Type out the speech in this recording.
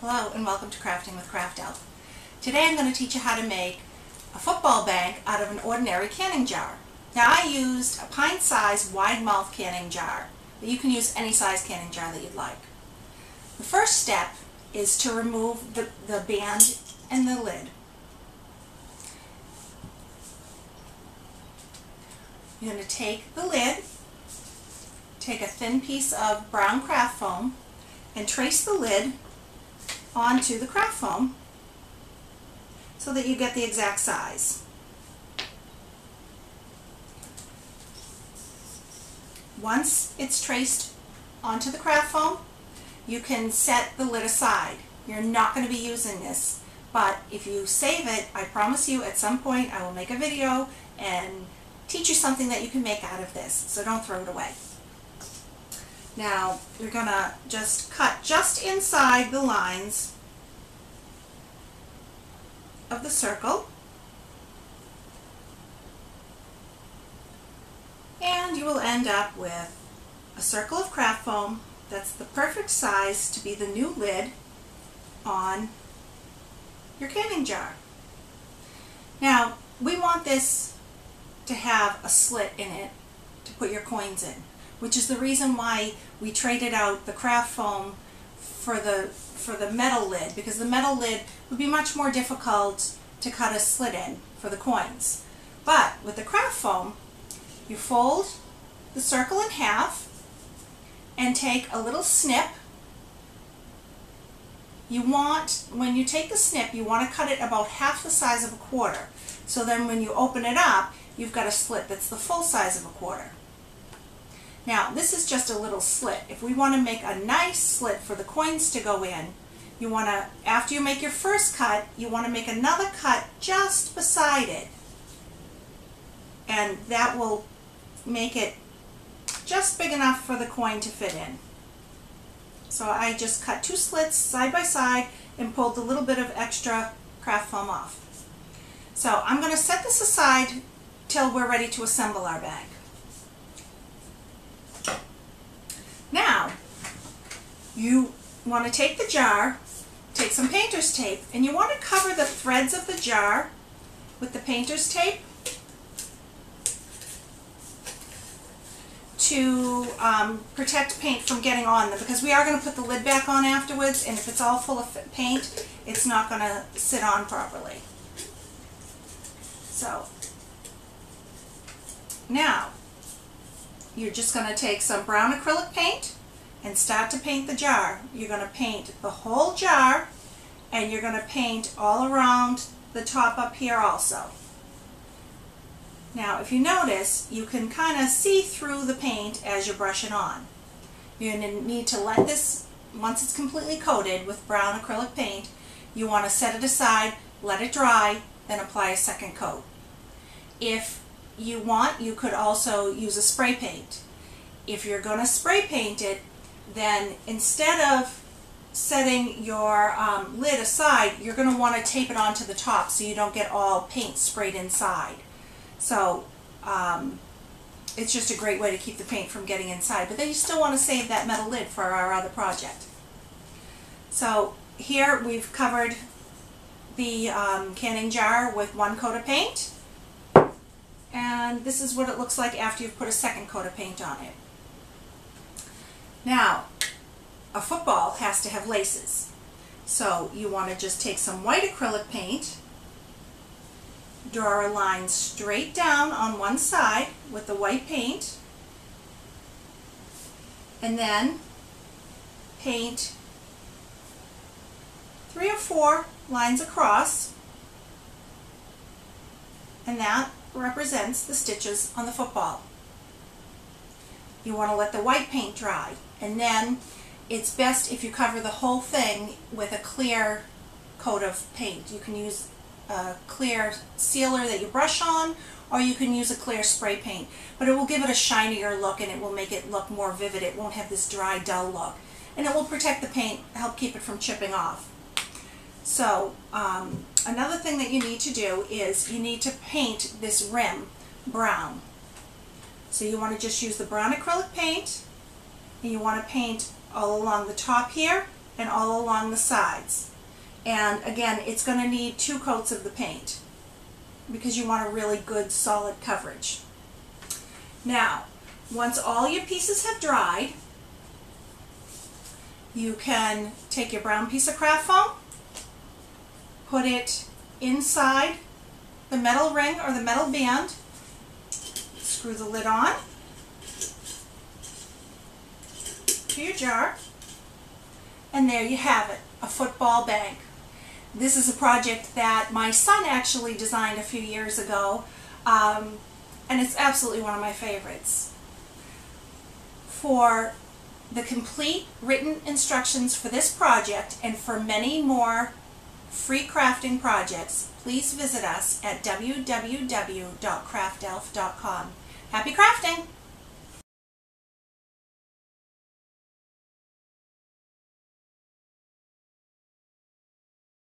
Hello and welcome to Crafting with Craft Elf. Today I'm going to teach you how to make a football bank out of an ordinary canning jar. Now I used a pint-sized wide mouth canning jar, but you can use any size canning jar that you'd like. The first step is to remove the band and the lid. You're going to take the lid, take a thin piece of brown craft foam, and trace the lid onto the craft foam so that you get the exact size. Once it's traced onto the craft foam, you can set the lid aside. You're not going to be using this, but if you save it, I promise you at some point I will make a video and teach you something that you can make out of this, so don't throw it away. Now you're going to just cut just inside the lines of the circle, and you will end up with a circle of craft foam that's the perfect size to be the new lid on your canning jar. Now we want this to have a slit in it to put your coins in, which is the reason why we traded out the craft foam for the metal lid, because the metal lid would be much more difficult to cut a slit in for the coins. But with the craft foam, you fold the circle in half and take a little snip. When you take the snip, you want to cut it about half the size of a quarter. So then when you open it up, you've got a slit that's the full size of a quarter. Now this is just a little slit. If we want to make a nice slit for the coins to go in, you want to, after you make your first cut, you want to make another cut just beside it. And that will make it just big enough for the coin to fit in. So I just cut two slits side by side and pulled a little bit of extra craft foam off. So I'm going to set this aside till we're ready to assemble our bag. Now, you want to take the jar, take some painter's tape, and you want to cover the threads of the jar with the painter's tape to protect paint from getting on them, because we are going to put the lid back on afterwards, and if it's all full of paint, it's not going to sit on properly. So, now, you're just going to take some brown acrylic paint and start to paint the jar. You're going to paint the whole jar, and you're going to paint all around the top up here also. Now if you notice, you can kind of see through the paint as you brush it on. You're going to need to let this, once it's completely coated with brown acrylic paint, you want to set it aside, let it dry, then apply a second coat. If you want, you could also use a spray paint. If you're going to spray paint it, then instead of setting your lid aside, you're going to want to tape it onto the top so you don't get all paint sprayed inside. So it's just a great way to keep the paint from getting inside, but then you still want to save that metal lid for our other project. So here we've covered the canning jar with one coat of paint. And this is what it looks like after you've put a second coat of paint on it. Now, a football has to have laces. So you want to just take some white acrylic paint, draw a line straight down on one side with the white paint, and then paint 3 or 4 lines across, and that represents the stitches on the football. You want to let the white paint dry, and then it's best if you cover the whole thing with a clear coat of paint. You can use a clear sealer that you brush on, or you can use a clear spray paint, but it will give it a shinier look and it will make it look more vivid. It won't have this dry, dull look, and it will protect the paint, help keep it from chipping off. So another thing that you need to do is you need to paint this rim brown. So you want to just use the brown acrylic paint, and you want to paint all along the top here and all along the sides. And again, it's going to need 2 coats of the paint because you want a really good solid coverage. Now, once all your pieces have dried, you can take your brown piece of craft foam, put it inside the metal ring or the metal band, screw the lid on to your jar, and there you have it, a football bank. This is a project that my son actually designed a few years ago, and it's absolutely one of my favorites. For the complete written instructions for this project and for many more free crafting projects, please visit us at www.craftelf.com. Happy crafting!